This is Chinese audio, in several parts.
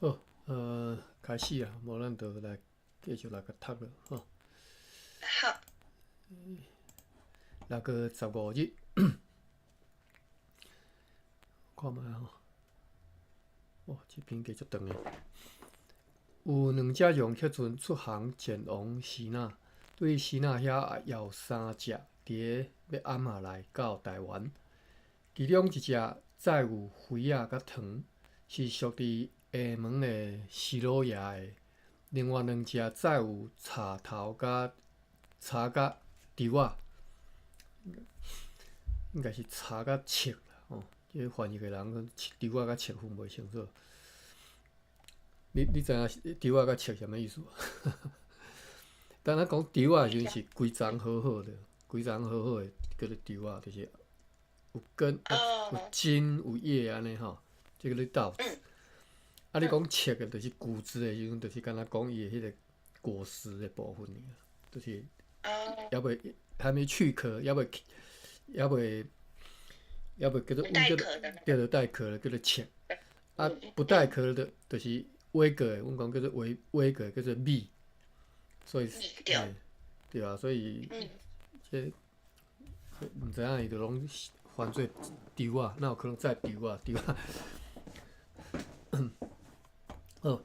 好，开始啊，无咱就来继续来个读了吼。好，6月15日，看觅吼，哇，这篇加足长诶。有2只容克船出航前往希腊，对希腊遐枵3只伫要暗下来到台湾，其中一只载有肥仔甲糖，是属伫厦门诶西罗亚诶；另外2只载有茶头甲猪仔，应该是茶甲切啦吼。这翻译诶人猪仔甲切分袂清楚。你知影猪仔甲切啥物意思无？当咱讲猪仔的时阵是规张好好的，规张好好的叫做猪仔，就是有根、有哦，茎、有叶安尼吼，这个叫稻子。嗯啊，你嗯，讲切的，就是谷子的时阵，就是敢若讲伊的迄个果实的部分尔，就是哦，还袂还没去壳，还袂叫做不带叫做壳的那个，叫做带壳的叫做切。啊，不带嗯，壳的，就是微格的，阮讲叫做微格，叫做米。所以，米掉，嘿，对啊，所以嗯，这毋知影伊就拢犯做猪仔，哪有可能载猪仔？猪仔，好，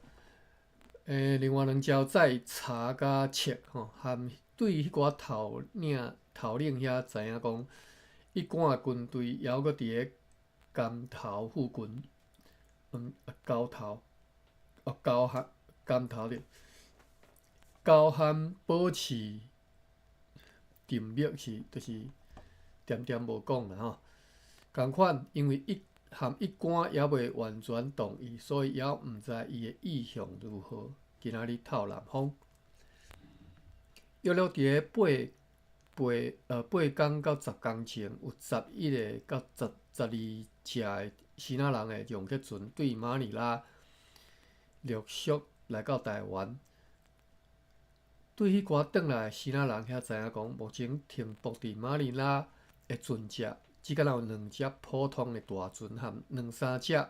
另外2只载茶甲切吼，含对迄寡头领遐知影讲，一贯的军队还阁伫咧甘头附近，高头，高喊甘头着，高喊保持沉默是，就是点点无讲啦吼。共款，因为一官还未完全同意，所以还毋知伊的意向如何。今仔日透南风，约伫咧8天到10天前，有11个到12只的希腊人的容克船对马尼拉陆续来到台湾。对迄寡转来的希腊人遐知影讲，目前停泊伫马尼拉的船只，只敢若有2只普通的大船和2、3只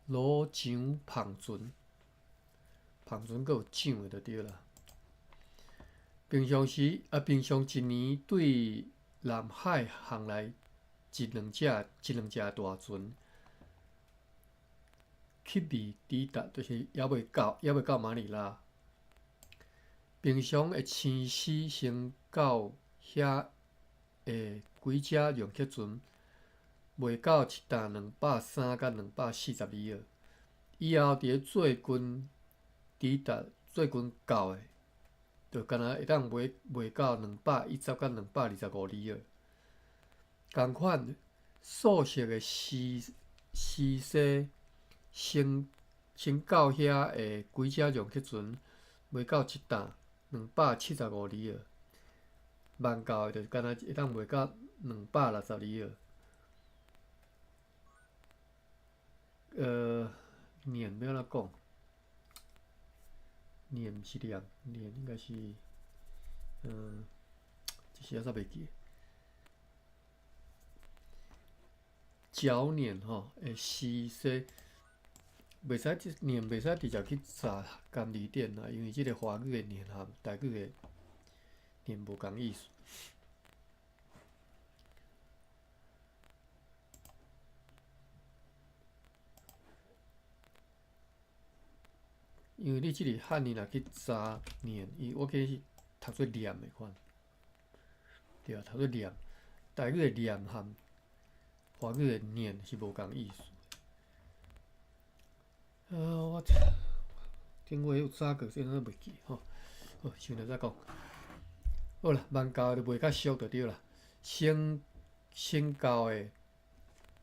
螺桨篷船，篷船阁有桨的就对啦。平常一年对南海航来一两只大船，却未抵达，就是还未到马尼拉。平常会星死先到遐的几只容克船，袂到一担230到242尔。以后伫咧做军抵达做军到的，就敢若会当袂到210到225尔。共款，素食的西西先到遐的几只容克船，袂到一担275尔。慢到的就敢若会当袂到262尔。年要安怎讲？年毋是年，年应该是，一时仔煞袂记。鸟年吼，会西西，袂使即年袂使直接去查干字典啦，因为即个华语的年和台语的年无共意思。因为你即个汉字若去查年，我记是读做念的款，对啊，读做念。台语的念和华语的念是无共意思。我顶月有查过，现在袂记吼。好，想着再讲。好啦，万教就卖较俗就对啦。先教的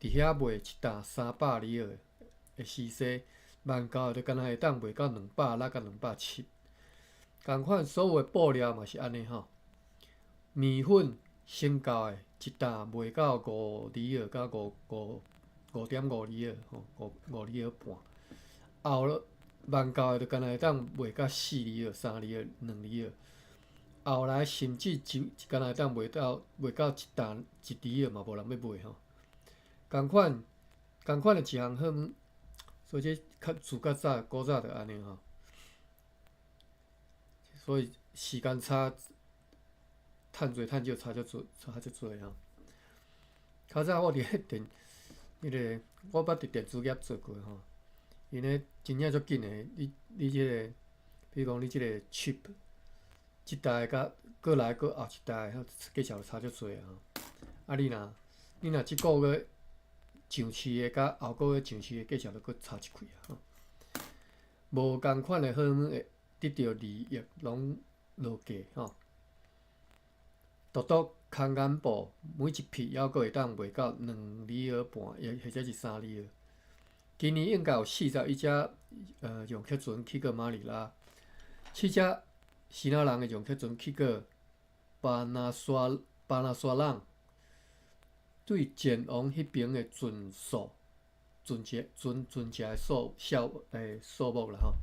伫遐卖一担300里尔的西西，万教就敢若会当卖到260到270。共款所有的布料嘛是安尼吼。面粉先教的一担卖到5里尔到5.5里尔吼，5里尔半。后了万教的就敢若会当卖到4里尔、3里尔、2里尔。后来甚至敢若会当卖到一担1里尔嘛，无人要买吼。共款的一项好，所以这自较早古早就安尼吼，所以时间差趁侪趁少差足侪吼。较早我伫迄个我捌伫电子业做过吼，因咧真正足紧诶，你即个，比如讲你即个 chip， 即代甲过来过后一代，计数差足侪吼。啊，你若即个月上市诶，甲后个月上市诶计数都佫差一开啊吼。无共款诶项目会得到利益拢落价吼。独空间部每一批还佫会当卖到2厘儿半，或者是3厘儿。今年应该有41只用客船去过马尼拉，7只希腊人诶用客船去过巴拿沙朗，对前往迄边诶船数、船只诶数目啦吼。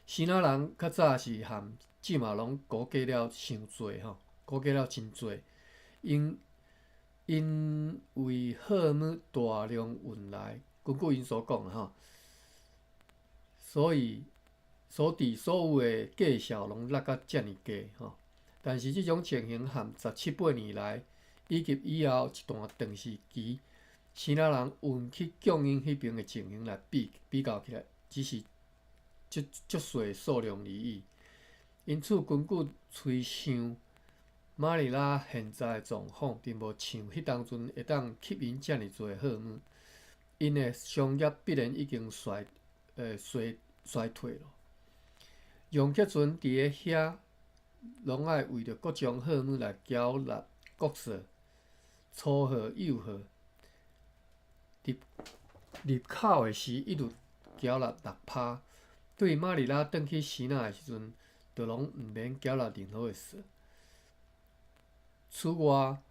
希腊人较早是含即嘛拢估计了伤侪吼。估计了真侪，因为货物大量运来，根据因所讲吼，所伫所有的计数拢落甲遮尔低吼。但是即种情形含17、8年来，以及以后一段长时期，希腊人运去供应迄边的情形来比较起来，只是足细数量而已。因此，根据推想，马尼拉现在的状况，并无像迄当阵会当吸引遮尔侪货物，因的商业必然已经衰退了。用客船伫咧遐，拢爱为着各种货物来缴纳国税、初号、幼号。入口的时一律缴纳6%，对马尼拉转去希腊的时阵，就拢毋免缴纳任何的税。此外，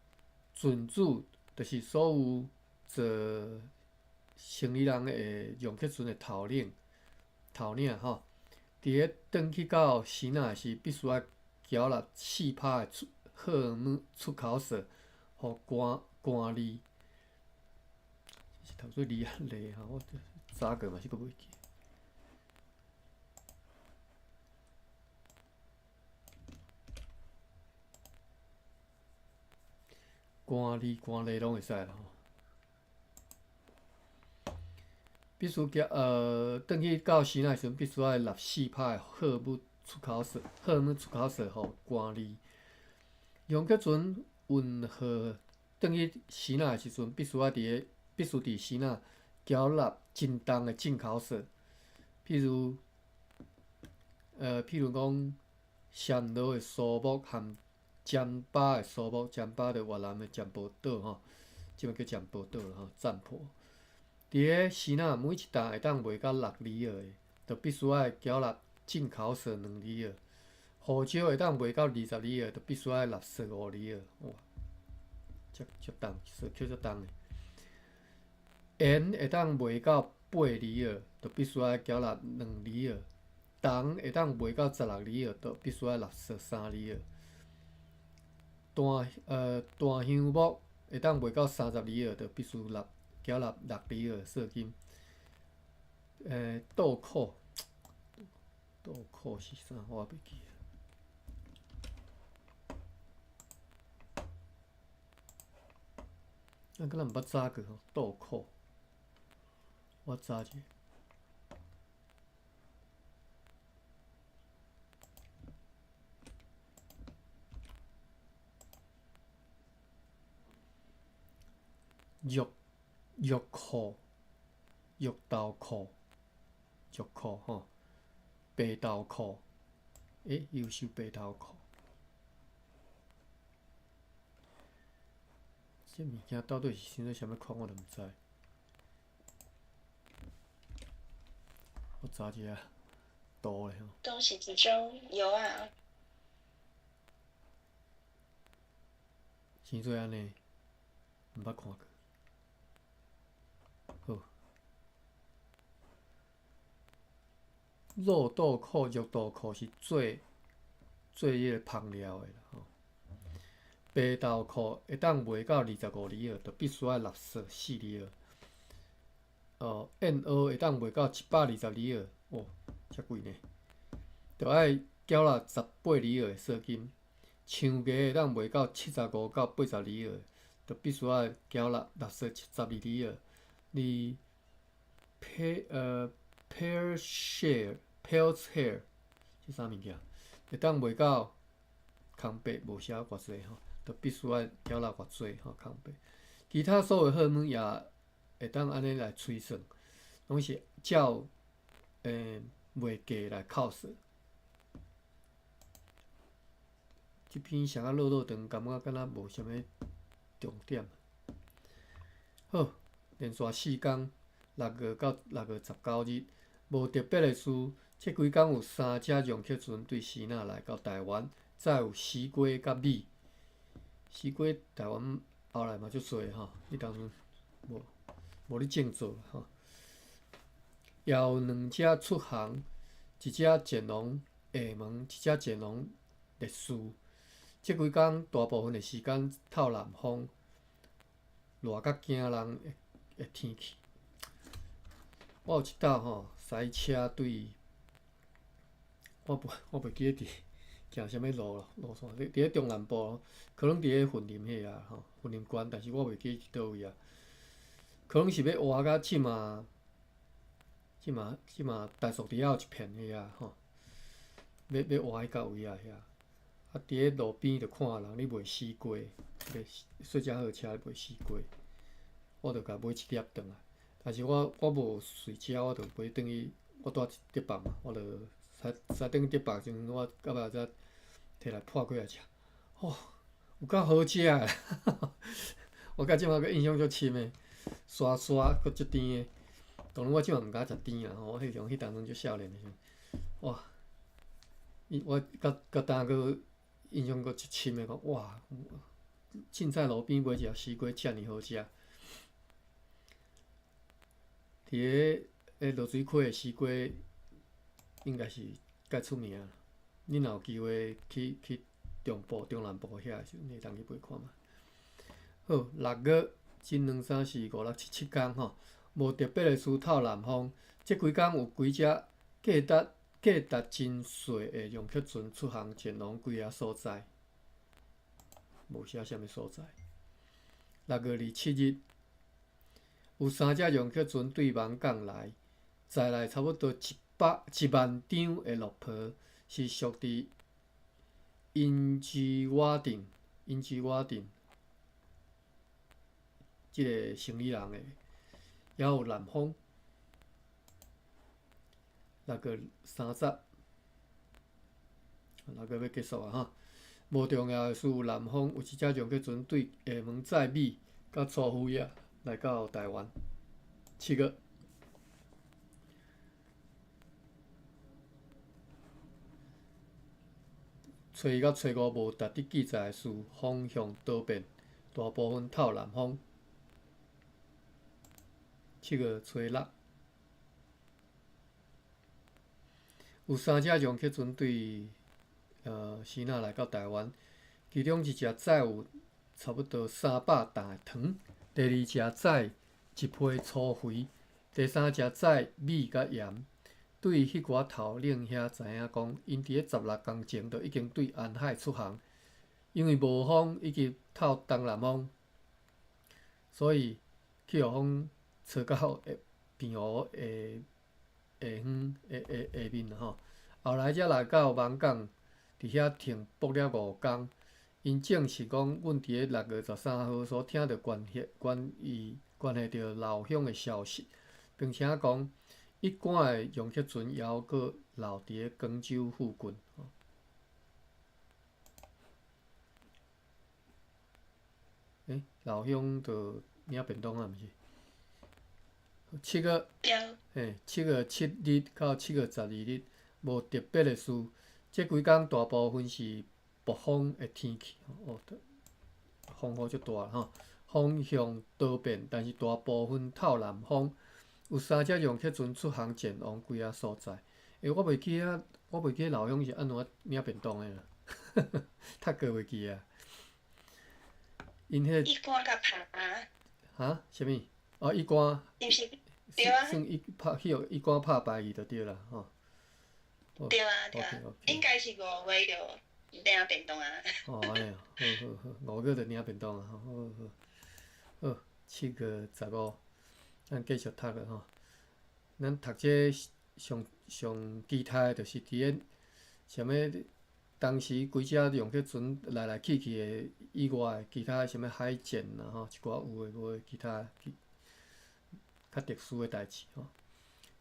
船主就是所有做生意人的用客船的头领吼，伫咧转去到希腊时，必须要缴纳4%的货物出口税，互官吏。是读做利安利吼，我早过嘛是佫袂记。官吏拢会使啦吼。必须转去到希腊时阵，必须要纳4%的货物出口税，互官吏。用客船运货转去希腊的时阵，必须伫希腊缴纳真重的进口税，譬如讲暹罗的苏木含占巴的苏木，占巴就越南的占卜岛吼，即摆叫占卜岛啦吼，占卜。伫咧希腊每一担会当卖到6厘儿的，就必须要缴纳进口税2厘儿。胡椒会当卖到20厘儿，就必须要纳税5厘儿。哇，足重，税扣足重的。盐会当卖到8厘儿，就必须要缴纳2厘儿。糖会当卖到16厘儿，就必须要纳税3厘儿。大橡木会当卖到30厘儿，就必须缴纳6厘儿税金。豆蔻是啥？我袂记。咱敢若毋捌查过吼，豆蔻，我查者。肉豆蔻吼，白豆蔻，又收白豆蔻。这物件到底是生做啥物款，我都毋知。我查一下，图嘞吼。东西之中有啊。生做安尼，毋捌看过。好，肉豆蔻、肉豆蔻是做迄个香料的啦吼。白豆蔻会当卖到25厘儿，就必须要纳税4厘儿。燕窝会当卖到120里尔，遮贵呢，着爱缴纳18里尔的税金。象牙会当卖到75到80里尔，就必须要缴纳62里尔。pear share 是啥物件？会当卖到空白，无写偌济吼，就必须要缴纳偌济吼空白。其他所有荷尔蒙也会当安尼来推算，拢是照卖价来扣算。即篇写啊落落长，感觉敢若无啥物重点。好，连续4天，6月到6月19日，无特别的事。即几天有3只容客船对希腊来到台湾，再有西瓜甲米。西瓜台湾后来嘛足侪吼，迄当阵无咧种做吼。也有2只出航，一只前往厦门，一只前往烈士。即几天大部分的时间透南风，热甲惊人的天气。我有一道吼驶车对，我袂记得行啥物路线，伫咧中南部，可能伫咧云林遐啊吼，云林县，但是我袂记伫倒位啊。可能是要挖到即嘛大树底下有一片遐啊吼，要挖迄到位啊遐。啊，伫咧路边就看人咧卖西瓜，卖小只货车咧卖西瓜，我就甲买一粒转来。但是我无随食，我就买转去，我住竹北嘛，我就驶转去竹北时，我到尾才摕来破开来食。有够好食诶！我到即马阁印象足深诶，沙沙阁足甜诶。当然我即马毋敢食甜啊，我迄当阵足少年诶时候，哇！我到当阁印象阁足深诶，讲哇，凊彩路边买一粒西瓜遮尔好食。伫个落水溪诶西瓜，应该是介出名。恁若有机会去中南部遐时阵，会当去买看觅。好，6月1、2、3、4、5、6、7天吼，无特别的事透南风。即几天有几只价值真细的容客船出航前往几个所在，无写啥物所在。6月27日。有3只容客船对芒港来，载来差不多1万张的落婆，是属伫英吉瓦定即个生意人的，也有南风。6月30，6月要结束啊哈。无重要的事，南风有一只容客船对厦门载米甲粗夫仔来到台湾。7月，初1到初5无特别记载的事，风向多变，大部分透南风。7月初6，有3只容客船对希腊来到台湾，其中一只载有差不多300担的糖，第2只载1批粗肥，第3只载米甲盐。对迄寡头领遐知影讲，因伫咧16天前就已经对安海出航，因为无风以及透东南风，所以气候风吹到平湖下面吼。后来才来到芒港，伫遐停泊了5天。因证实讲，阮伫咧6月13号所听到关系到老乡的消息，并且讲一寡的容客船还佫留伫咧广州附近。老乡就领便当啊，毋是？7月，7月7日到7月12日，无特别的事。即几天大部分是暴风的天气，风雨足大吼，风向多变，但是大部分透南风。有3只容客船出航前往几个所在。我袂记老乡是安怎领便当的啦，太过袂记啊。因迄一竿甲爬。啥物？一竿。是毋是？对啊，算伊关拍牌去就对啦，吼。对啊，对啊 OK，应该是5月就领便当啊。哦，安尼哦，好，5月就领便当啊，好，7月15，咱继续读了吼。咱读这上期待的，就是伫咧啥物，当时规只用去船来去的以外，其他啥物海战啦吼，一寡有诶无诶其他较特殊诶代志吼。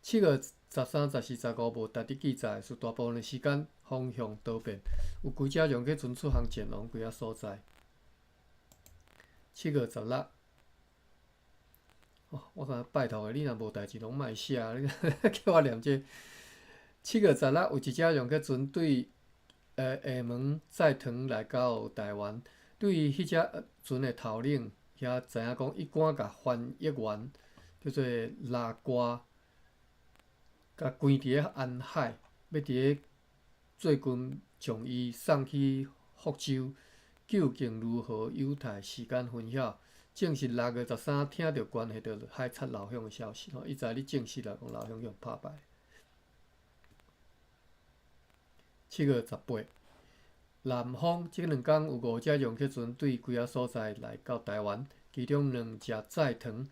7月13、14、15无值得记载，是大部分的时间方向多变，有几只用去船出航前往几啊所在。7月16，哦，我讲拜托诶，你若无代志，拢莫写，你叫我念这。7月16有一只用去船对厦门载塘来到台湾，对迄只船的头领遐知影讲，伊赶甲翻译员叫做拉瓜，甲关伫咧安海，要伫咧做军将伊送去福州，究竟如何犹太时间分晓？正是6月13听到关系到海贼老乡的消息，伊知你正式来讲老乡用拍败。7月18，南方即2天有5只洋客船对几啊所在来到台湾，其中2只载糖，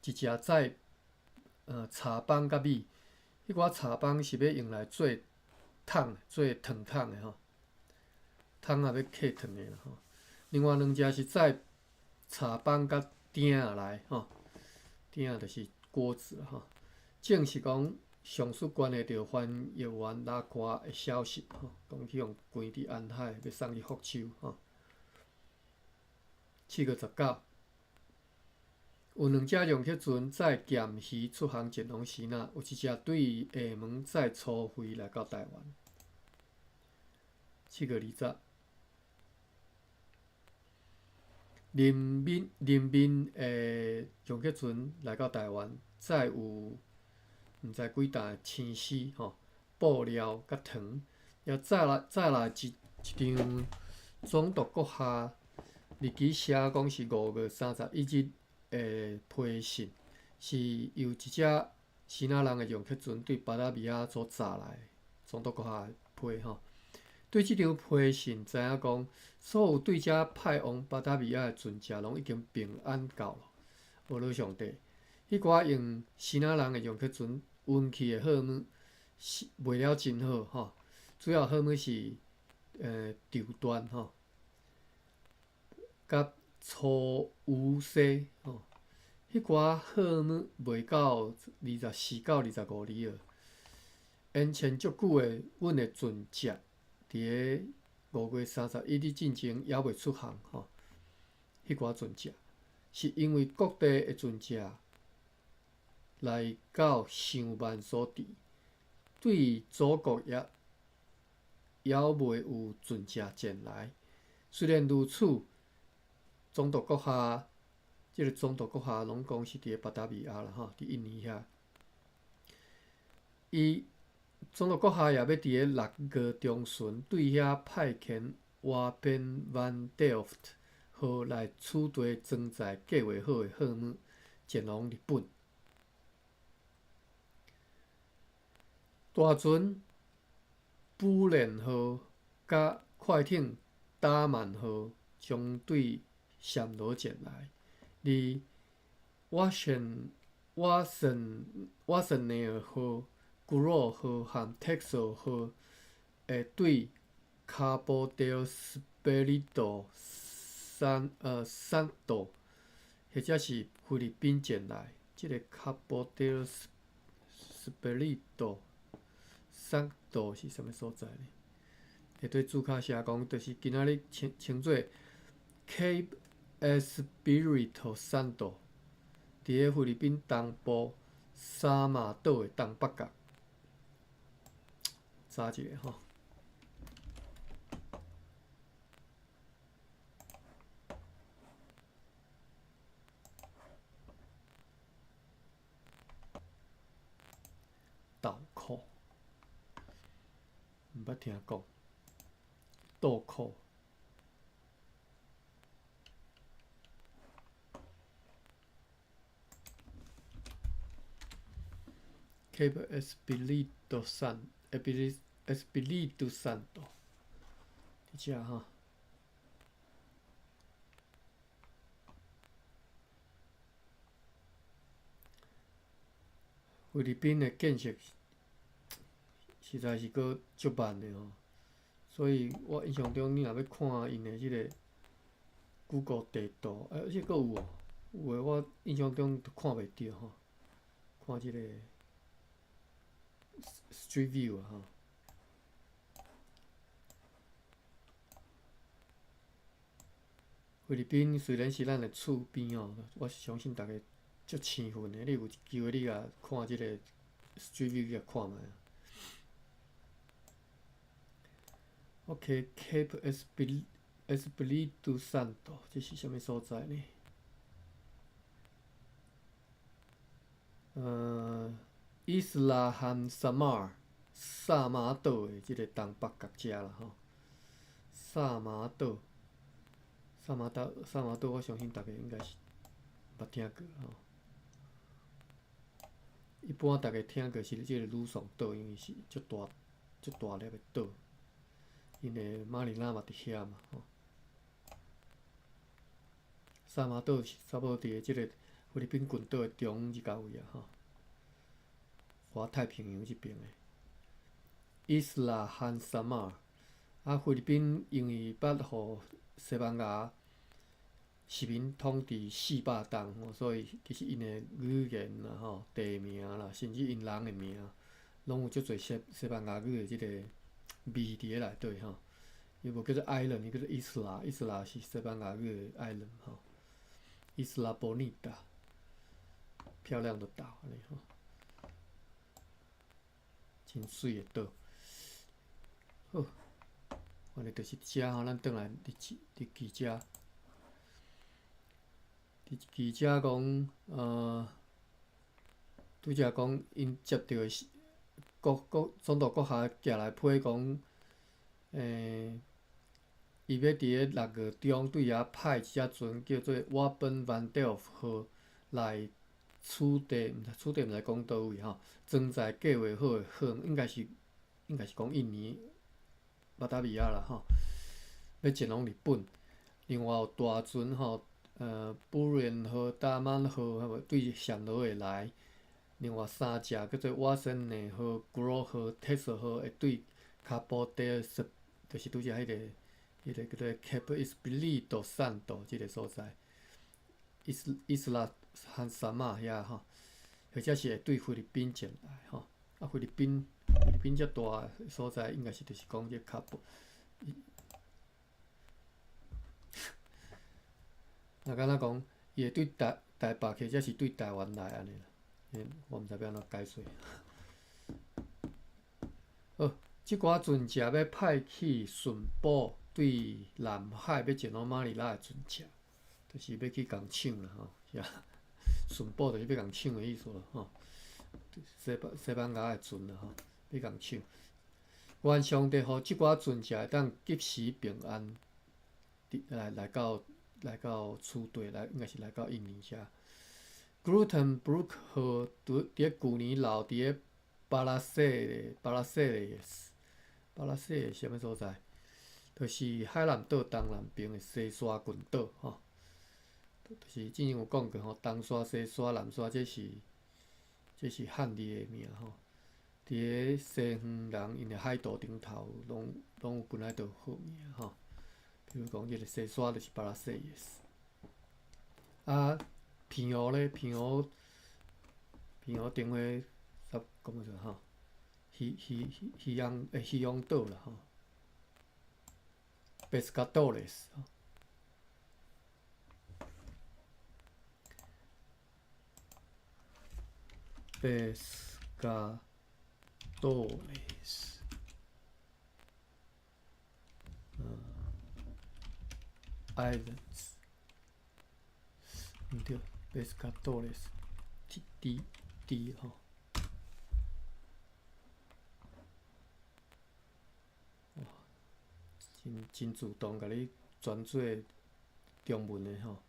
一只载茶帮甲米。迄寡茶帮是要用来做桶、做糖桶的吼，桶也要刻糖的啦吼。另外2只是载茶帮甲鼎来吼，鼎就是锅子啦吼。正是讲上述关系到翻译员拉瓜的消息吼，讲去用关伫安海，要送去福州吼。7月19，有2只洋客船载咸鱼出航前往时若，有一只对厦门载粗货来到台湾。7月20，人民的洋客船来到台湾，载有毋知几担青丝吼、布料甲糖，也载来一张总督阁下日期写讲是5月31日的批信，是由一只希腊人的洋客船对巴达米亚所载来总督阁下的批吼。对即张批信，知影讲所有对遮派往巴达米亚的船只拢已经平安到了。无罗上帝，迄寡用希腊人的洋客船运气的号码卖了真好吼，主要号码是绸缎吼，甲粗乌丝吼，迄寡号码卖到24到25里了。沿前足久的阮的船只，伫咧5月31日进前还袂出航吼。迄寡船只是因为各地的船只来到上万所伫，对祖国也袂有船只前来。虽然如此，总督阁下，即个总督阁下拢讲是伫咧巴达米亚啦吼，伫印尼遐。总督阁下也要伫咧6月中旬对遐派遣瓦边 van Delft 号来取缔装载计划好的号码，前往日本。大船布连号甲快艇达曼号将对暹罗前来，而瓦森内尔号、古罗号和 Texel 号会对卡波德斯贝里多山岛，或者是菲律宾前来。即个卡波德斯贝里多山岛是啥物所在呢？会对注脚写讲，就是今仔日称作 Cape Espiritu Santo， 伫咧菲律宾东部沙马岛的东北角。查一下吼。倒扣，毋捌听讲。倒扣。Cape Espírito Espírito Santo，伫遮哈。菲律宾的建设实在是阁足慢的吼，所以我印象中，你若要看因的即个 Google 地图，而且阁有哦，有诶我印象中都看袂到吼，看即个 Street View 啊吼。菲律宾虽然是咱的厝边哦，我相信大家足兴奋的。你有机会你甲看即个 Street View 甲看觅啊。OK，Cape Espírito Santo， 这是啥物所在呢？Isla 和 Samar 萨马岛的即个东北角遮啦吼。萨马岛，我相信大家应该是捌听过吼。一般大家听过是即个吕宋岛，因为是足大粒的岛，因的马尼拉嘛伫遐嘛吼。萨马岛是差不多伫即个菲律宾群岛的中一角位啊吼，划太平洋即边的。Isla 和 Samar， 菲律宾因为捌互西班牙殖民统治400冬吼，所以其实因的语言啦吼、地名啦，甚至因人的名，拢有足侪西班牙语的即个味伫咧内底吼。伊无叫做 island， 伊叫做 isla，isla 是西班牙语的 island 吼。Isla Bonita， 漂亮的岛安尼吼，真水的岛。好，安尼就是遮吼，咱转来伫记遮。伫记遮讲，拄则讲因接到总统阁下寄来批讲，伊要伫咧6月中对遐派一只船叫做瓦本 Vandel 号来取缔，毋知讲倒位吼，装载计划好的货，应该是讲印尼、巴达维亚啦吼，要前往日本。另外有大船吼，布伦号、达曼号对暹罗会来。另外3只叫做瓦森内号、Grow 号、Texel 号会对卡波德，就是拄则迄个叫做 Cape Espírito Santo 即个所在，Isla 和 Samar 遐吼，或者是会对菲律宾前来吼。菲律宾遮大的所在，应该是就是讲这卡波。若敢若讲，伊会对台北或者是对台湾来安尼啦，我毋知要安怎解释。好，即寡船只要派去顺补对南海要前往马尼拉的船只，就是要去共抢啦吼，是啊，顺补就是要共抢的意思咯吼。西班牙的船啦吼，要共抢。愿上帝互即寡船只会当及时平安，来到厝地，应该是来到印尼遮。Gutenberg 号伫咧旧年留伫咧巴拉西的啥物所在？就是海南岛东南边的西沙群岛吼。就是之前有讲过吼，东沙、西沙、南沙，这是汉字的名吼。伫咧西方人因的海图顶头，拢有本来就有好名吼。比如讲，即个西沙就是巴拉西的。平湖咧，平湖顶回讲啥吼？渔阳岛啦吼 ，Pescadores 吼。Pescadores Islands， 毋对 ，Pescadores 吼。哇，真自动甲你转做中文的吼。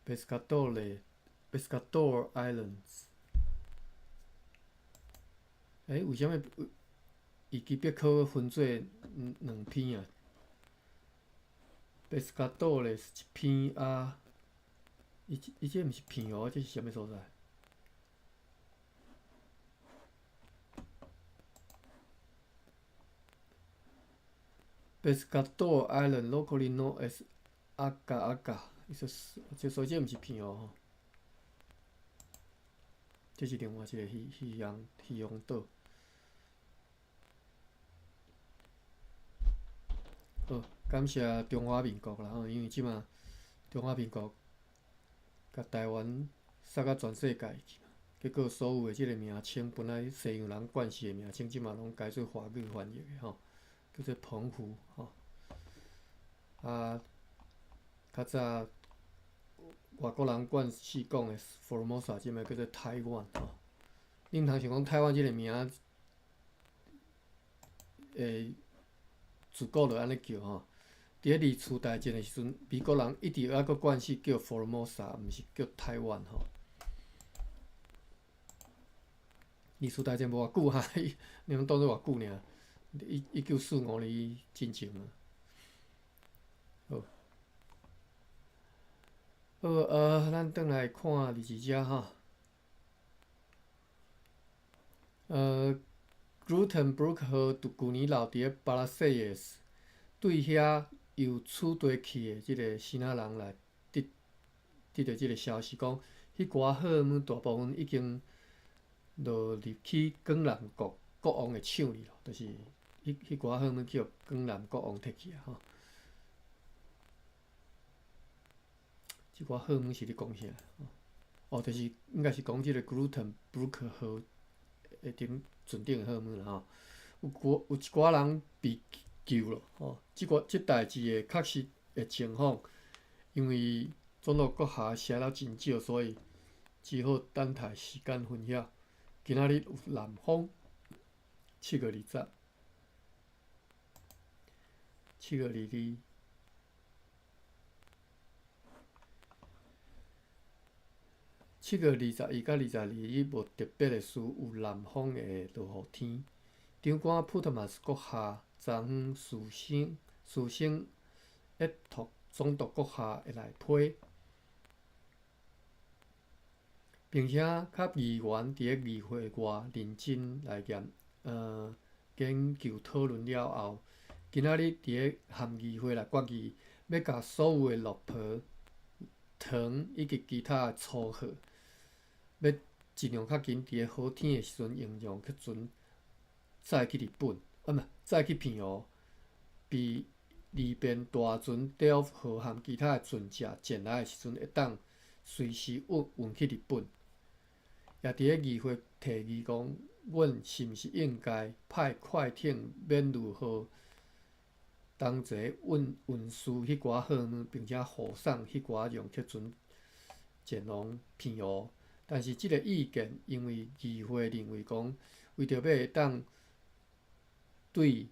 Pescadores Pescador Islands。为什么伊基别克分做两篇啊？Pescador 咧是一篇啊，伊这毋是片哦，这是啥物所在？Pescador Island, locally known as Aga Aga， 所以这毋是片哦，这是另外一个渔洋岛。好，感谢中华民国啦吼，因为即马中华民国甲台湾杀到全世界去，结果所有的即个名称，本来西洋人惯习的名称，即马拢改做华语翻译的吼，叫做澎湖吼。啊，较早外国人惯习讲的 Formosa， 即马叫做台湾吼。你毋通想讲台湾即个名，自古就安尼叫吼。伫咧二次大战的时阵，美国人一直还佫惯习叫 Formosa， 毋是叫台湾吼。二次大战无偌久哈，你拢当做偌久尔？1945年进前啊。好，咱转来看二字遮吼。Grootenbroek 号旧年落伫咧巴拉塞耶斯，对遐由此地去的即个新仔人来得到即个消息，讲迄寡好姆大部分已经落入去广南国王的手里咯，就是迄寡好姆叫广南国王摕去啊吼。即寡好姆是咧讲啥？哦，就是应该是讲即个 Grootenbroek 号的顶船顶的好姆啦吼。有一寡人被救了吼，即代志的确实的情况，因为总统阁下写了真少，所以只好等待时间分晓。今仔日有南风，7月20，7月22。7月21甲22日无特别的事，有南风的落雨天。长官普特马斯阁下昨昏事先约托总督阁下会来批，并且甲议员伫咧议会外认真来研究讨论了后，今仔日伫咧含议会来决议，要甲所有的落婆、糖以及其他的粗货，要尽量较紧伫咧好天的时阵应用去船载去日本，载去澎湖，被利便大船 Delft 号含其他的船只前来的时阵，会当随时运去日本。也伫咧议会提议讲，阮是毋是应该派快艇免路号同齐运输迄寡好姆，并且护送迄寡用客船前往澎湖。但是即个意见，因为议会认为讲，为着要会当对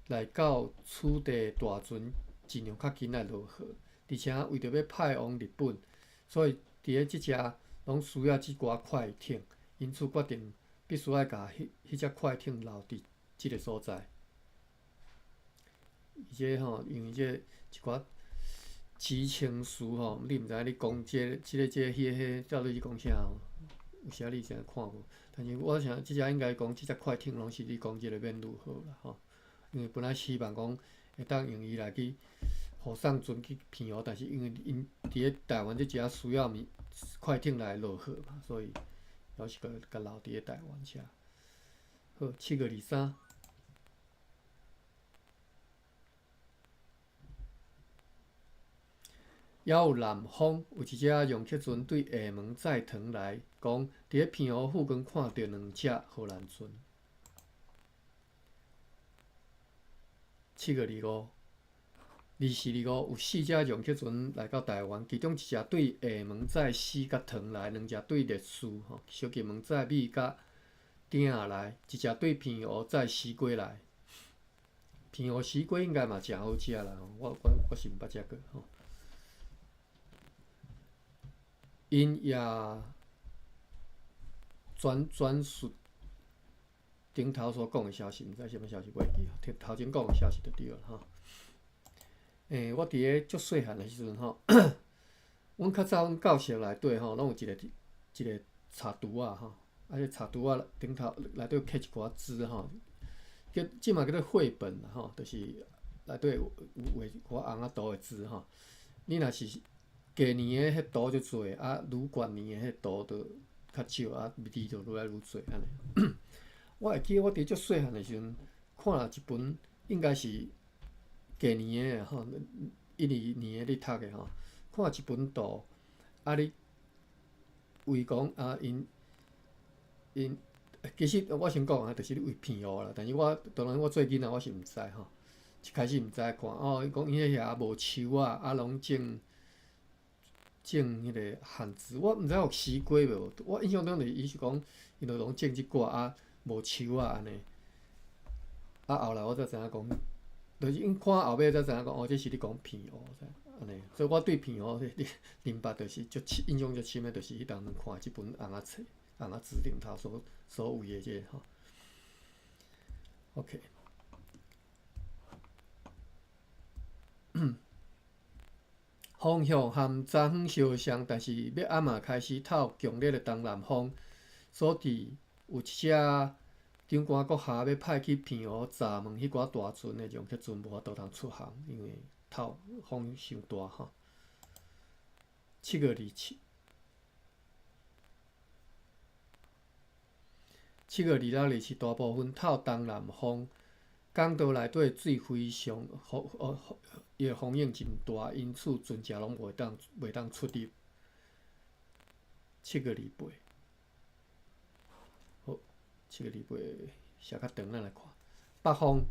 来到此地大船尽量较紧来落雨，而且为着要派往日本，所以伫咧即只拢需要即寡快艇，因此决定必须要甲迄只快艇留伫即个所在。而且吼，因为这一寡知情事吼，你毋知你讲迄到底是讲啥吼？有时你真看无，但是我想即只应该讲即只快艇拢是你讲即个免路号啦吼。因为本来希望讲会当用伊来去护送船去澎湖，但是因为因伫咧台湾即只需要快艇来落雨嘛，所以还是甲留伫咧台湾遮。好，7月23。也有南方有一只用客船对厦门载糖来，讲伫咧澎湖附近看到2只荷兰船。7月25，有4只用客船来到台湾，其中1只对厦门载丝甲糖来，2只对烈士小金门载米甲鼎来，1只对澎湖载丝瓜来。澎湖丝瓜应该嘛诚好食啦，我是毋捌食过吼。因也转述顶头所讲的消息，毋知什么消息，袂记。头前讲的消息就对了吼。我伫咧足细汉的时阵吼，阮较早阮教室内底吼，拢有一个插图啊吼，迄插图啊顶头内底有刻一寡字吼，即嘛叫做绘本啦吼，就是内底有画一寡红仔图的字吼。你若是过年的迄图就多，啊，愈悬年的迄图就较少，啊，字就愈来愈多安尼。我会记我伫足细汉的时阵，看了一本应该是过年的吼，12年的你读的吼，看一本图，啊，你为讲啊，因其实我先讲啊，就是你为骗我啦。但是当然我做囡仔我是毋知吼，一开始毋知看哦，伊讲伊迄遐无树啊，啊，拢种迄个汉字，我毋知有死过无。我印象中就是伊是讲，伊就拢种即寡啊。无树啊安尼，啊后来我才知影讲，就是因看后尾才知影讲，哦，这是你讲片蚵，安尼。所以我对片蚵认捌就是印象足深的，就是迄当阵看即本红仔册、红仔字顶头所有的这吼。OK， 风向和昨昏相像，但是要暗嘛开始透强烈的东南风，所致有一只长官阁下要派去片湖闸门迄寡大船的容客船无法度通出航，因为透风伤大吼。7月26日大部分透东南风，港岛内底水非常伊的风影真大，因此船只拢袂当出入。7月28。7月28写较长，咱来看。北方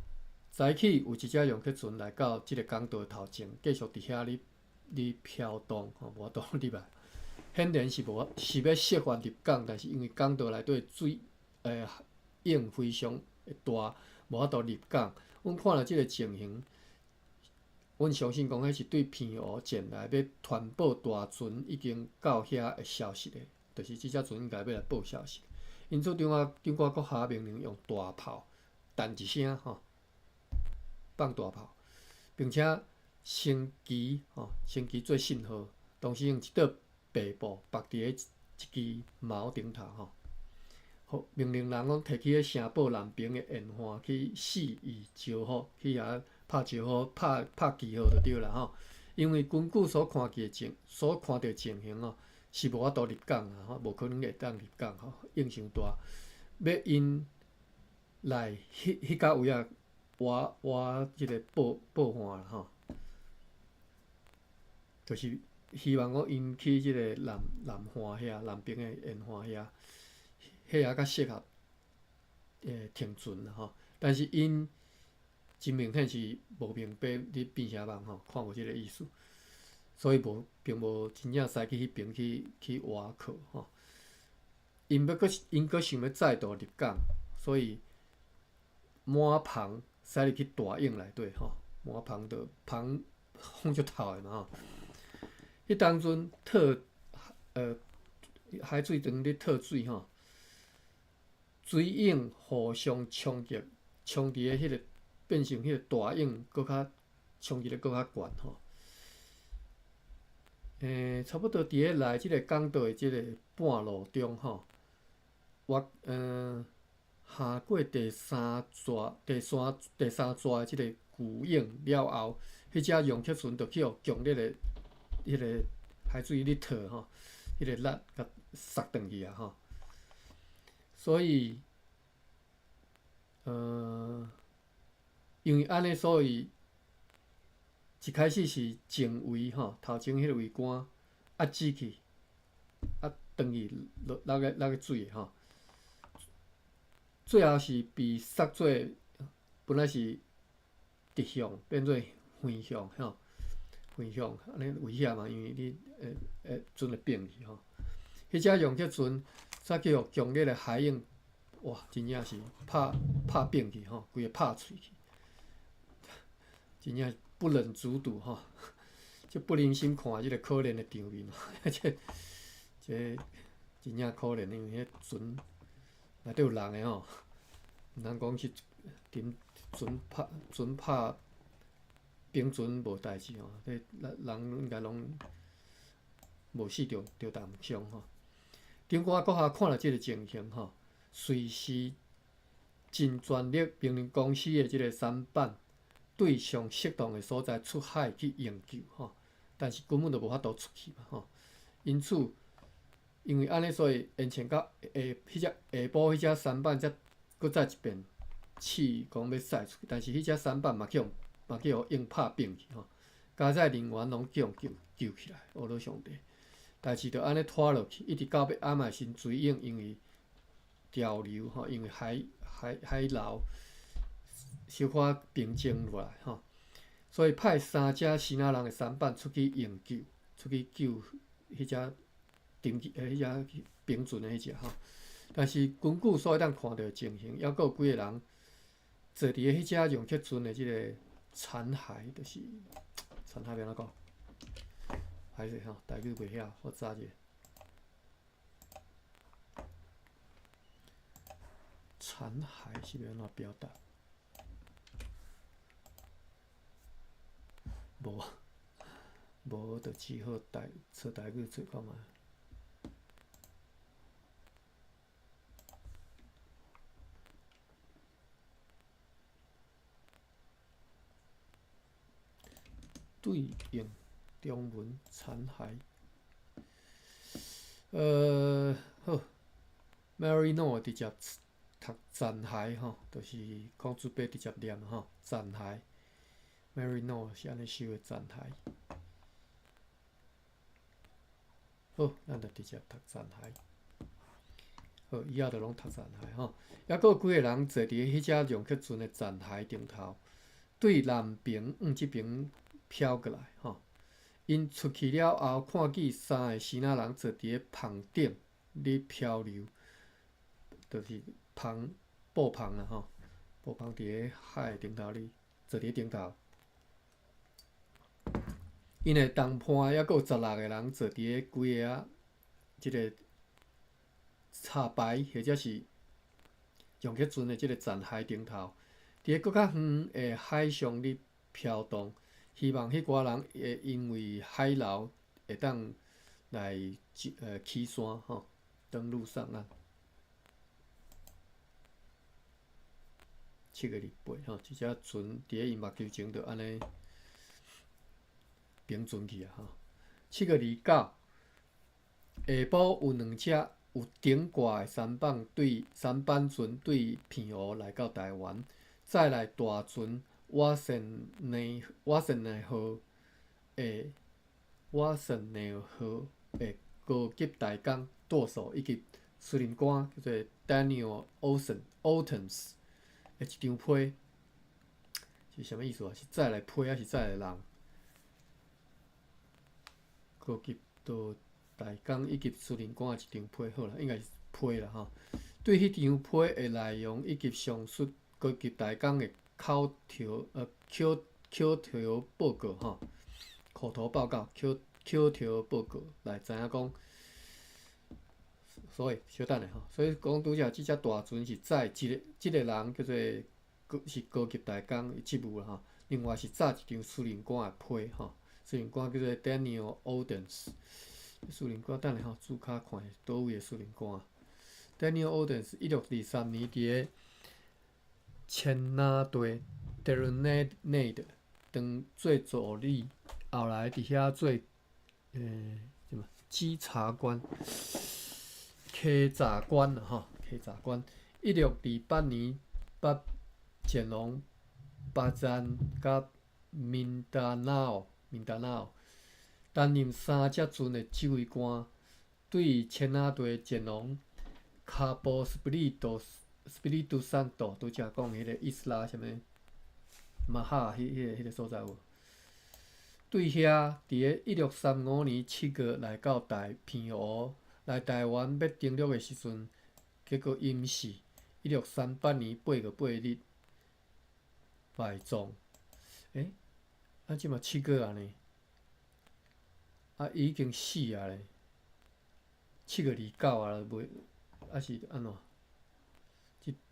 早起有一只容客船来到即个港岛头前，继续伫遐咧飘动，无法度入来。显然是要设法入港，但是因为港岛内底水影非常大，无法度入港。阮看了即个情形，阮相信讲迄是对片湖舰内要传报大船已经到遐的消息的，就是即只船应该要来报消息。因此，长官阁下命令用大炮弹一声吼，放大炮，并且升旗做信号，同时用一块白布绑伫咧一支矛顶头吼。好，命令人讲摕起咧城堡南边的烟花去示意招呼，去遐拍招呼、拍旗号就对啦吼。因为根据所看到情形哦。是无法度入港啊，吼，无可能会当入港吼，影伤大。要因来迄甲位啊，挖即个报案啦吼，就是希望我因去即个南花遐南边的烟花遐较适合停船啦吼。但是因真明显是无明白你变啥人吼，看无即个意思。所以并无真正驶去迄边去挖靠吼，因阁想要再度入港，所以满篷驶入去大营内底吼，满篷就篷风足透的嘛吼。迄当阵海水长咧透水吼，水影互相冲击，冲伫咧迄个变成迄个大影，搁较冲击咧搁较悬吼。差不多伫咧来即个港岛的即个半路中吼，下过第三抓的即个巨影了后，迄只容客船就去互强烈的迄个海水咧套吼，迄个力甲塞转去啊吼。所以，因为安尼，所以。一开始是前桅吼，头前迄个桅杆压止去，转去落个水吼。最后是被塞做，本来是直向变做横向吼，横向安尼危险嘛，因为你船会变去吼。迄只容客船再去互强烈的海影，哇，真正是拍变去吼，规个拍碎去，真正。不忍卒睹吼，就不忍心看即个可怜的场面，这真正可怜，因为迄船内底有人诶吼，毋通讲去船拍冰船无代志吼，迄人应该拢无死着重伤吼。长官阁下看了即个情形吼，随时尽全力命令公司的即个舢板对上适当的所在出海去营救吼，但是根本就无法度出去嘛吼。因此，因为安尼，所以延前到下晡迄只舢板才搁再一遍试讲要驶出去，但是迄只舢板嘛去互硬拍扁去吼，加载人员拢叫救起来，乌罗上帝。代志就安尼拖落去，一直到要暗诶时水影因为潮流吼，因为海流小可平静落来吼，所以派3只希腊人诶舢板出去营救，出去救迄只迄只平船诶迄只吼。但是根据所当看到诶情形，还阁有几个人坐伫迄只容克船诶即个残骸，就是残骸要安怎讲？歹势吼，台语袂晓，我查者。残骸是要安怎表达？无，就只好找台语做看觅。对应中文残骸。好 ，Marino 直接读残骸吼，就是孔子伯直接念吼，残骸。Marino 是安尼修的残骸。好，咱就直接读残骸。好，以后就拢读残骸吼。还阁有几个人坐伫迄只容克船的残骸顶头，对南边往即边飘过来吼。因出去了后，看见3个希腊人坐伫咧篷顶咧漂流，就是布篷啦吼，布篷伫咧海顶头咧坐伫顶头。因的同伴还阁有16个人坐伫咧几个啊，即个插排或者是容克船的即个残骸顶头，伫咧搁较远的海上咧飘动。希望迄寡人会因为海流会当来起山吼，登陆上岸。7月28吼，一只船伫咧因目睭前就安尼平船去啊吼。7月29，下晡有2只有顶挂的舢板船对偏湖来到台湾，再来大船瓦森内号的高级大工舵手以及司令官叫做 Daniel Ottens 的一张批，是啥物意思啊？是再来批还是再来人？高级大工以及司令官的一张批，好啦，应该是批啦吼。对迄张批的内容以及上述高级大工的口条报告吼，口头报告、口条报告来知影讲，所以小等下吼，所以讲拄则即只大船是载即个人叫做是高级大工的职务啦吼，另外是载一张司令官的批吼，司令官叫做 Daniel Ottens， 司令官等下吼，主卡看倒位的司令官 Daniel Ottens 1623年伫咧千拿队 Ternate 当做助理，后来伫遐做什么稽查官、稽查官啦吼，稽查官。1628年把乾隆巴赞甲民达瑙担任3只船的指挥官，对千拿队乾隆卡波斯比利杜桑多，拄则讲迄个伊斯拉什么马哈迄个所在有。对遐，伫咧1635年7月来到偏湖来台湾要登陆的时阵，结果因死。1638年8月8日埋葬。即嘛7月啊呢？已经死啊咧。7月29啊，袂还是安怎？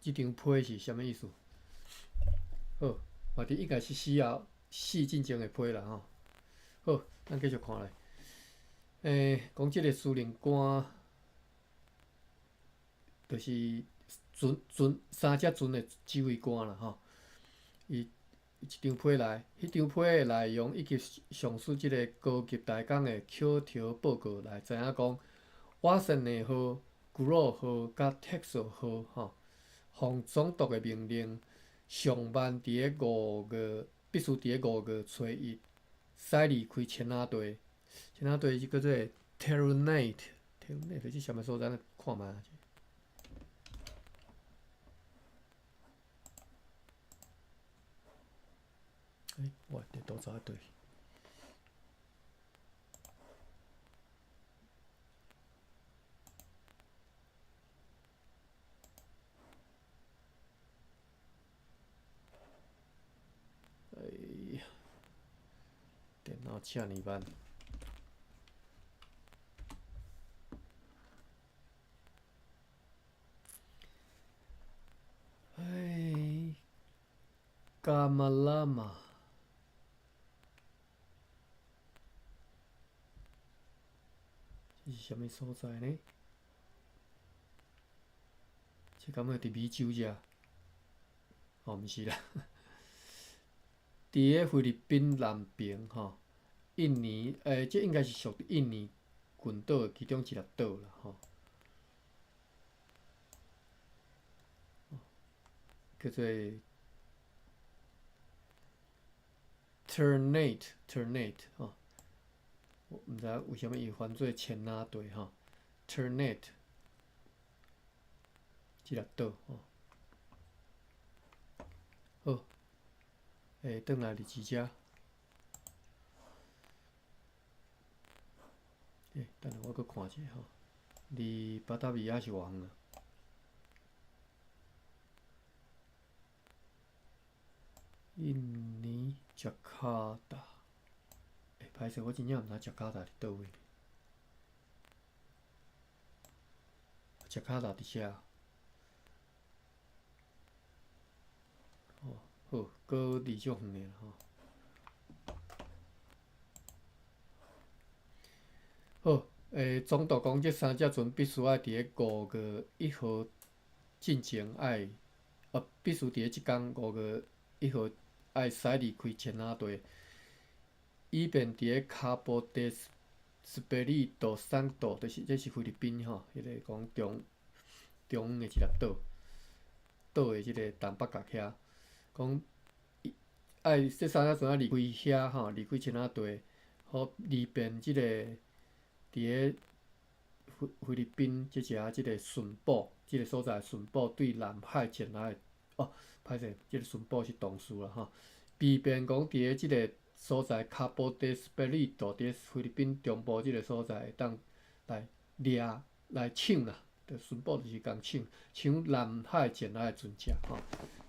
即张批是啥物意思？好，嘛伫应该是4进前的批啦吼。好，咱继续看咧。讲即个司令官，就是三只船的指挥官啦吼。伊一张批来，迄张批的内容以及上述即个高级大港的口条报告来知影讲，瓦森尼号、古罗号甲特索号吼，奉总督的命令，上万伫个必须伫个5月初1驶离开千仔队。千仔队是叫做 Terranate 是啥物所在？咱看觅。我地图查对。哎呀，电脑遮尼慢。伽马拉玛。这是啥物所在呢？这敢若伫美洲遮？哦，毋是啦，伫个菲律宾南边吼，印尼这应该是属于印尼群岛的其中一粒岛啦吼，叫做 Ternate 吼，我毋知为虾米伊翻做千仔队吼 ，Ternate 即粒岛吼。好，转来日志遮。等下我搁看一下吼，离巴达维亚是偌远啊？印尼加卡达，歹势，我真正毋知加卡达伫倒位。加卡达伫遮。好，搁离足远诶啦吼。好，总督讲，即3只船必须爱伫个5月1号进前必须伫个即天5月1号爱驶离开千仔队，以便伫个卡波德斯贝利多山岛，这是菲律宾吼，迄个讲中的一粒岛的即个东北角遐，讲这3只船离开遐吼，离开千仔队，好利便即个伫个菲律宾即个巡捕，即个所在巡捕对南海前来歹势，即个巡捕是动词啦吼，避免讲伫个即个所在卡波德斯贝利岛，伫个菲律宾中部即个所在会当来抢啦，着巡捕就是共抢南海前来的船只吼。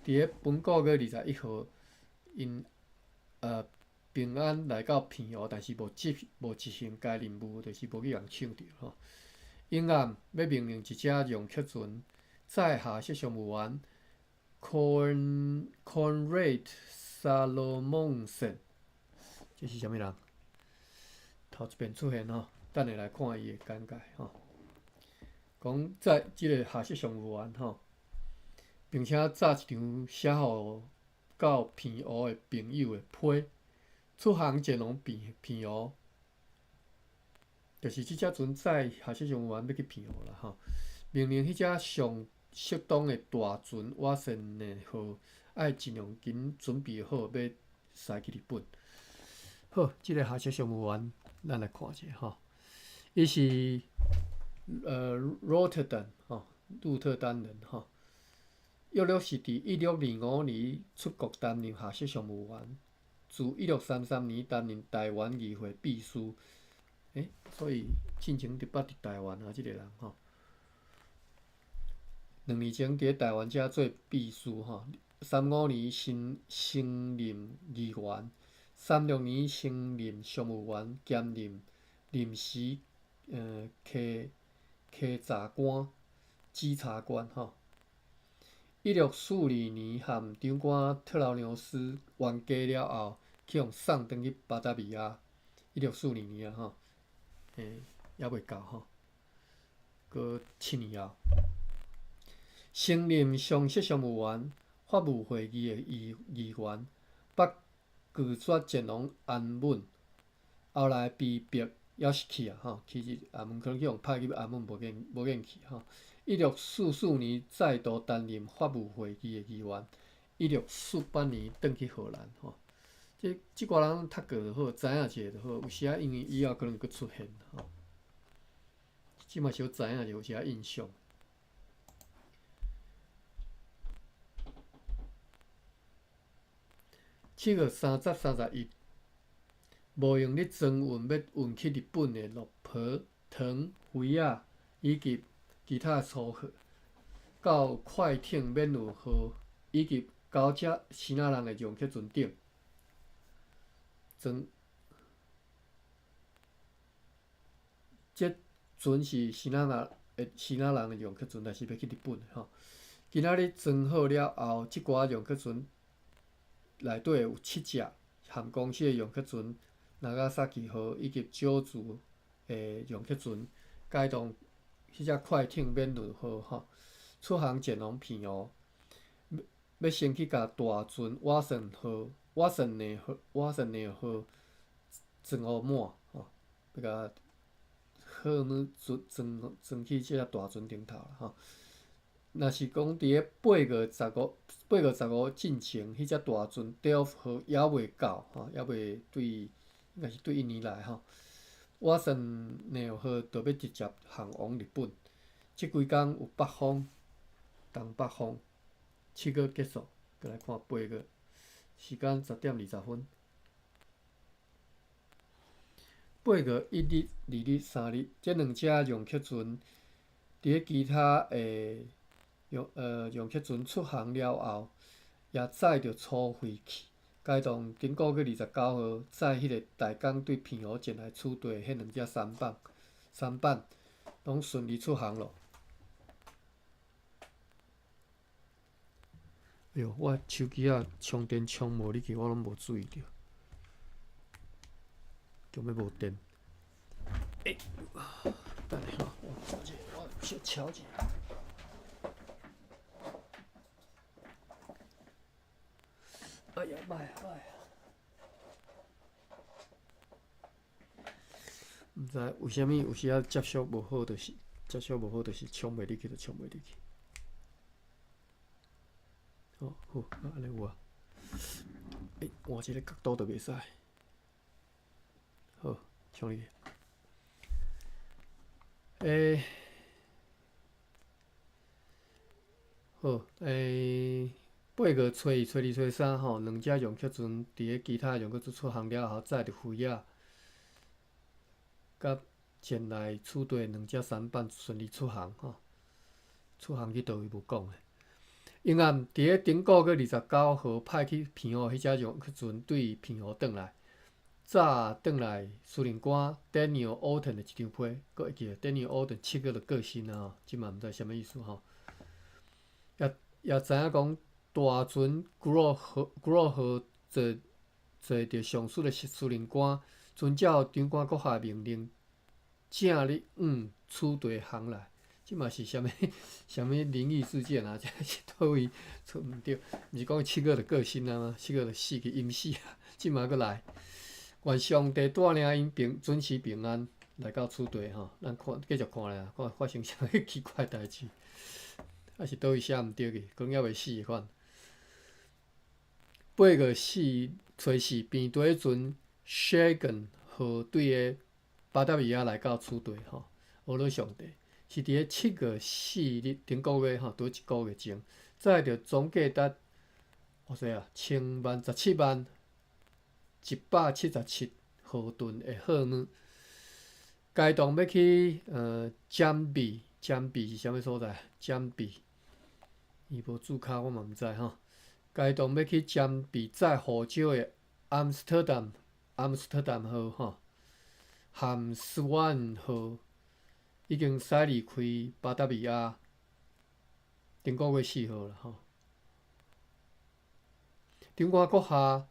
伫个本9月21号，因平安来到平湖，但是无执行该任务，就是无去共抢着吼。因暗要命令一只容客船载下设商务员 Conrad Salomonsen， 这是啥物人？头一遍出现吼，等下来看伊的简介吼。讲载即个下设商务员吼，并且载一张写互到平湖的朋友的批，出航前往平湖。就是即只船载下设商务员要去平湖啦吼，命令迄只上适当的大船瓦森尼号爱尽量紧准备好要驶去日本。好，即个下设商务员，咱来看者吼，伊是Rotterdam 吼，鹿特丹人吼，约是伫1625年出国担任下设商务员，自1633年担任台湾议会秘书。所以进前捌伫台湾啊，即个人吼，2年前伫台湾遮做秘书吼，35年升任议员，36年升任商务员，兼任临时稽查官、稽查官吼。1642年，含长官特劳纽斯冤家了后，去互送转去巴达维亚。1642年啊吼，还袂到吼，过7年后，升任上级商务员、法务会议的议员，捌拒绝前往安稳，后来被逼还是去啊吼，其实安稳可能去互派去安稳，无愿去吼。1644年再度担任法务会议的议员，1648年转去荷兰吼。即寡人读过就好，知影者就好，有时因为以后可能佫出现吼。即嘛是要知影者，有时印象。7月30、31，无用咧装运要运去日本的鹿皮、糖、灰仔以及其他粗货，到快艇免运号以及高架希腊人的容客船顶，这船是希腊人的容客船，但是要去日本的吼。今仔日装好了后，即寡容客船内底有7只含公司的容客船，Nagasaki号以及九族的容客船，改动迄只快艇免运号吼，出航前往平湖，要先去甲大船瓦森内号装好满吼，要甲货物装去即只大船顶头啦吼。若是讲伫咧8月15进前，迄只大船 Delft 号还袂到吼，还袂应该是对印尼来吼。瓦森内号就要直接航往日本。即几工有北风，东北风。7月结束，再来看8月，时间10点20分。8月1日、2日、3日，这2只容客船伫咧其他的容客船出航了后，也载着粗废气，该当顶个月29号载迄个大港对平湖前来取缔的迄2只舢板，拢顺利出航咯。哎哟，我手机仔充电充无入去，我拢无注意到，叫要无电。等下吼，我小瞧一下。哎呀，歹啊！毋知为虾米有时仔接触无好，就是充袂入去，就充袂入去。好，安尼有啊。换一个角度就袂使。好，充入去。好，8月初1、初2、初3吼，2只容客船伫咧其他容客船出航了后，载着灰仔，甲前来取缔2只舢板顺利出航吼。出航去倒位无讲诶。因暗伫咧顶个月29号派去平湖迄只容客船对平湖转来，早转来司令官 Daniel Orton 的一张批，阁会记得 Daniel Orton 7月就过身啊吼，即嘛毋知啥物意思吼。也知影讲大船 Grow 号坐着上司的司令官，遵照长官阁下命令，正日取缔航来。即嘛是啥物灵异事件啊？这是倒位出毋对？毋是讲7月就过身啊吗？7月就死去阴死啊！即嘛阁来，愿上帝带领因准时平安来到取缔吼。咱继续看咧，看发生啥物奇怪代志。还是倒位写毋对去，可能还袂死款。8月初4，边堆船 Shagan 号对个巴达维亚来到取缔吼，俄罗上帝是伫咧7月4日顶个月吼，拄1个月前，载着总价值17,177毫吨的货物，该当要去占比是啥物所在？占比。伊无注脚，我嘛毋知吼。该当要去占比载护照的阿姆斯特丹号吼，含斯万号已经驶离开巴达维亚，顶个月4号啦吼。中华国下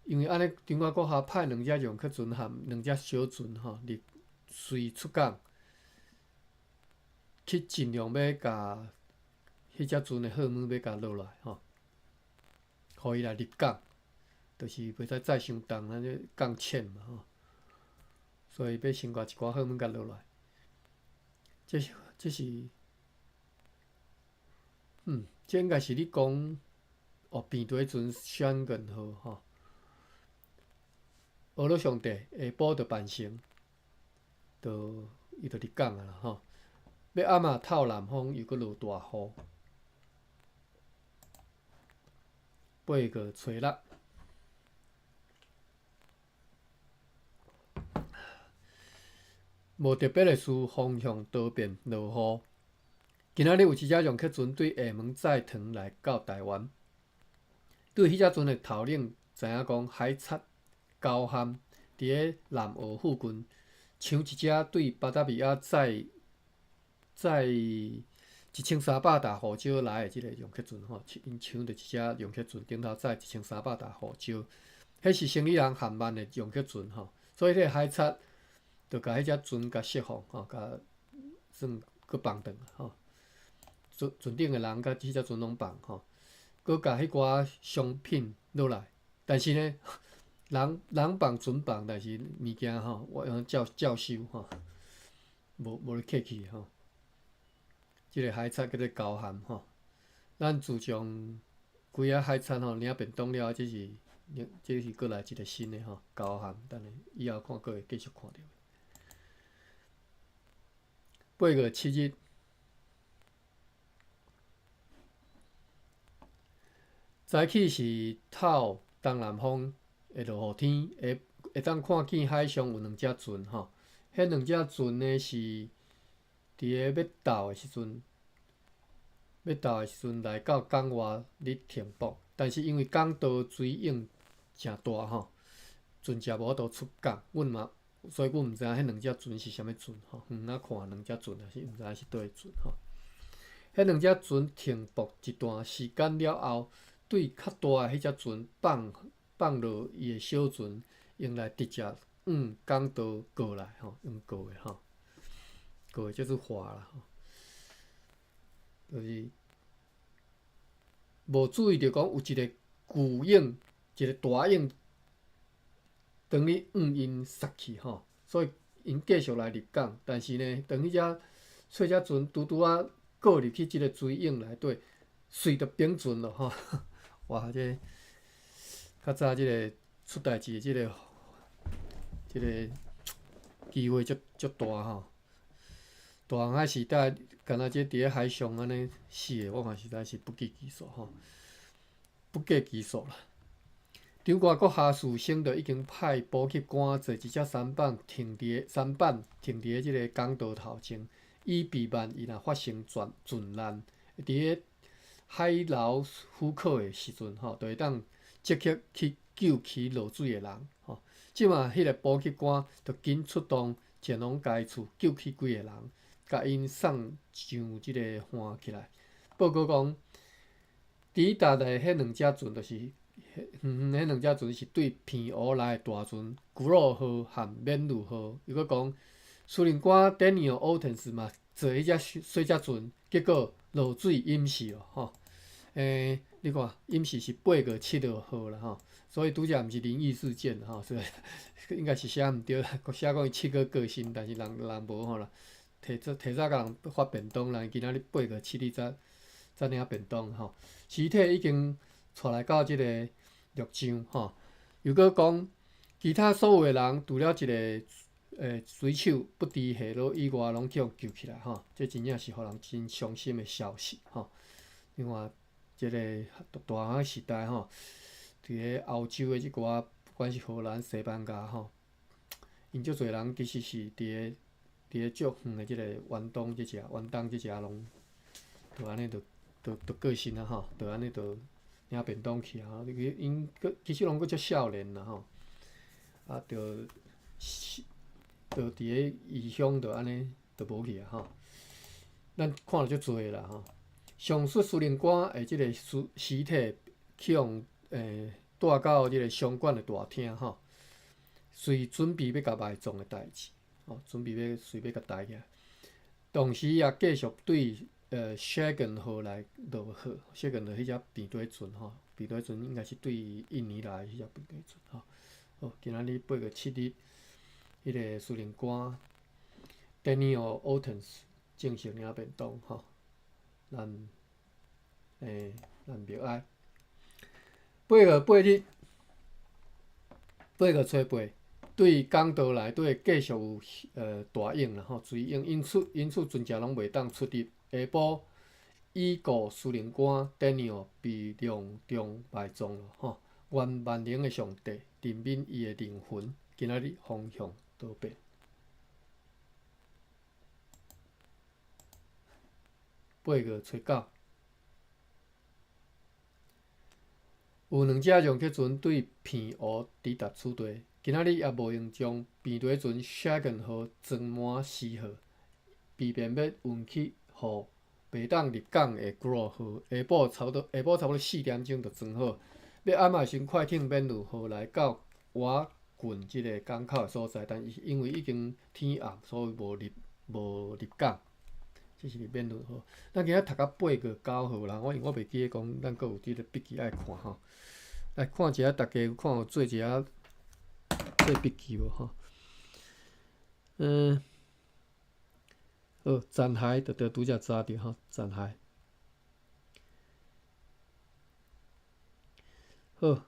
因为安尼，中华国下派2只容克船和2只小船吼，入随出港，去尽量要甲迄只船的货物要甲落来吼，互伊来入港，就是袂使载伤重，咱这港浅嘛吼，所以要先甲一寡货物甲落来。这是，这应该是你讲边队船选gần号吼。俄罗上帝下晡就办成，伊就入港啊啦吼。要暗仔透南风又搁落大雨，8月初6，无特别的事，风向多变，落雨。今仔日有一只容克船对厦门载船来到台湾，对迄只船的头领知影讲海贼高喊，伫咧南澳附近抢一只对巴达维亚载1300大护礁来的即个容克船吼，因抢着一只容克船顶头载1300大护礁，迄是生理人含慢的容克船吼，所以迄个海贼就甲迄只船甲释放吼，甲算搁放转吼，船顶的人甲迄只船拢放吼，搁甲迄寡商品落来，但是呢。人放船放，但是物件吼，我照收吼，无咧客气吼。即个海贼叫做高喊吼，咱自从规个海贼吼领便当了，这是过来一个新的吼高喊，等下以后看会继续看到。8月7日，早起是透东南风。会落雨天，会当看见海上有2只船吼，迄2只船呢是伫咧要到的时阵来到港外咧停泊，但是因为港道水涌诚大吼，船只无法度出港，所以阮毋知影迄2只船是啥物船吼，远仔看2只船，但是毋知影是倒个船吼。迄2只船停泊一段时间了后，对较大的迄只船放落伊的小船，用来直接往港道过来吼，用过的吼，过的就是划啦吼，就是无注意着讲有一个巨影，一个大影，当你因杀去吼，所以因继续来入港，但是呢，当迄只小只船拄啊过入去即个水影内底，随着平船咯吼，哇这。较早即个出代志的即个机会足大吼，大航海时代，敢若即伫咧海上安尼死的，我看实在是不计其数吼，不计其数啦。中华国下士兵就已经派补给官坐一只舢板停伫咧即个港道头前，以避免伊若发生船难，伫咧海桡虎口的时阵吼，就会当。即刻去救起落水的人，吼！即马迄个补给官就紧出动前往该处救起几个人，甲因送上即个岸起来。报告讲，抵达的迄2只船，就是迄2只船是对偏湖来的大船古洛号和缅鲁号。又搁讲，司令官丹尼尔·奥滕斯嘛坐迄只小只船，结果落水淹死了，吼！你看，淹死是8月7号啦吼，所以拄则毋是灵异事件吼，所以应该是写毋对，写讲伊7月过身，但是人无吼啦，提早甲人发便当，人今仔日8月7日才领便当吼，尸体已经带来到即个陆上吼，又搁讲其他所有的人，除了一个水手不知下落以外，拢去互救起来吼，这真正是互人真伤心的消息吼。另外。即个大航海时代吼，伫咧欧洲的即寡，不管是荷兰、西班牙吼，因足侪人其实是伫咧足远的即个远东即只拢，就安尼就过身啊吼，就安尼就领便当去啊。因其实拢阁足少年啦吼，啊，就伫个异乡，就安尼就无去啊吼。咱看着足侪啦吼。上述私人官的即个尸体去用带到即个商馆的大厅吼，随准备要甲埋葬的代志，吼，准备要甲抬起来。同时也继续对Shagan 号来落号 ，Shagan 就迄只平底船吼，平底船应该是对印尼来迄只平底船吼。好，今仔日8月7日，迄个私人官 Daniel Ottens 正式领便当吼，咱默哀。8月8日，8月初8，对港岛内底继续有大影啦吼，随影，因此船只拢袂当出入。下晡，已故私人官 Daniel 被隆重埋葬了吼。愿万能的上帝怜悯伊的灵魂，今仔日方向多变。8月初9，有2只容克船对偏湖抵达此地，今仔日也无用将平底船 Shagan 号装满4号，避免要运去互袂当入港的 Grow 号。下晡差不多4点钟就装好，要暗仔先快艇免路号来到瓦郡即个港口的所在，但因为已经天暗，所以无入港。这是免路号。咱今仔读到8月9号啦，因为我袂记得讲咱阁有即个笔记爱看吼。来看一下，大家有看有做一下做笔记无吼？好，残骸就拄则查着吼，残骸。好，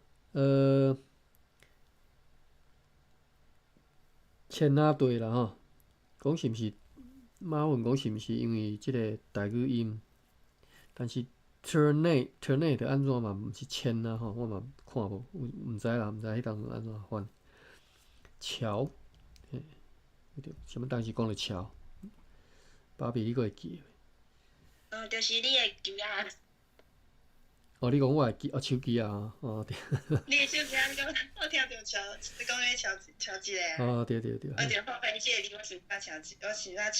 千仔队啦吼，讲是毋是？马文讲是毋是因为即个台语音？但是 ternate 安怎嘛毋是千啊吼，我嘛看无，毋知啦，毋知迄当中安怎翻。桥，什么东西讲了桥？芭比你阁会记？就是你的机啊。哦，你讲我会记手机啊？哦对。你的手机啊，我听着桥，你讲迄桥一个啊。哦对。我就发现即个字，我想甲桥，我想甲找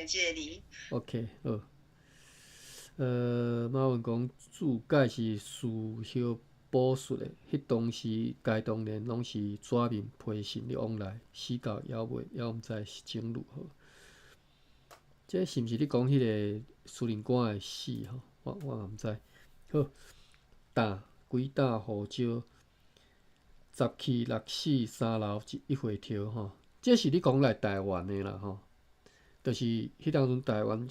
即个字。OK， 好。马文讲注解是事后补述的，迄当时该当年拢是纸面批信的往来，死到还毋知是整如何。这是毋是你讲迄个司令官的死吼？我嘛毋知。好，几打护照，10起6死3楼1回条吼。这是你讲来台湾的啦吼，就是迄当阵台湾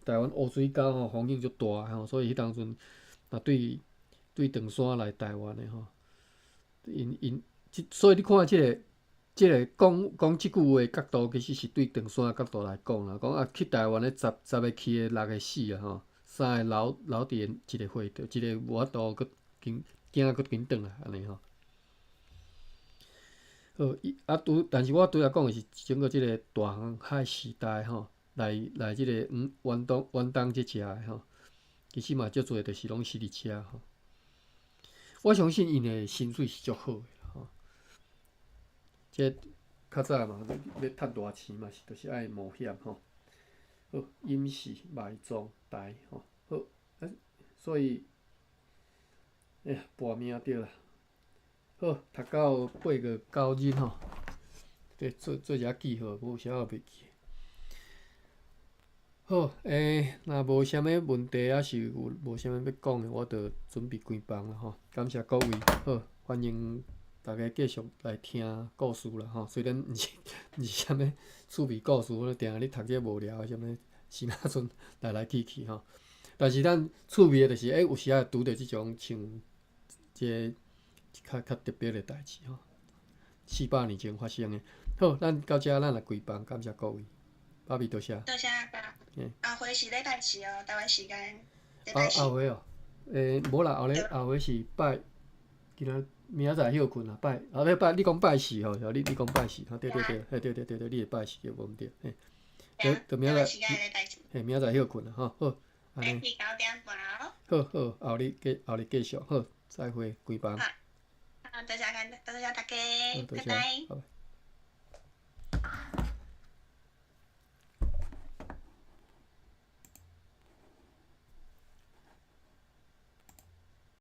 台湾乌水沟吼风景足大吼，所以迄当阵若对长山来台湾的吼，所以你看即个讲即句话的角度，其实是对长山的角度来讲啦。讲去台湾的10个去的6个死啊吼，3个留伫一个会着，一个无法度佫惊佫紧转来安尼吼。好，但是我拄仔讲的是整个即个大航海时代吼，来即个远东即只的吼，其实嘛足侪就是拢是伫遮吼。我相信因的薪水是足好的吼。这较早嘛，要趁大钱嘛，就是爱冒险吼。好，隐士埋葬台吼，好，所以跋名对啦。好，读到8月9日吼，做一下记号，无啥袂记。好，若无啥物问题，还是无啥物要讲的，我就准备关房了吼。感谢各位，好，欢迎大家继续来听故事啦吼。虽然毋是啥物趣味故事，我定定咧读这无聊的啥物时若阵来去吼。但是咱趣味的就是，有时啊拄着即种像这较特别的代志吼，400年前发生的。好，咱到遮咱来关房，感谢各位，爸比多谢。多谢爸。后回是礼拜4哦，台湾时间。后回哦，无啦，后回是今仔明仔载休困啦，后尾你讲拜4吼，你讲拜4，对，你会拜4个无毋对，就明仔载，明仔载休困啦，吼，好，安尼。9点半哦。好，后日继续，好，再会，关房。多谢大家，拜拜。拜拜。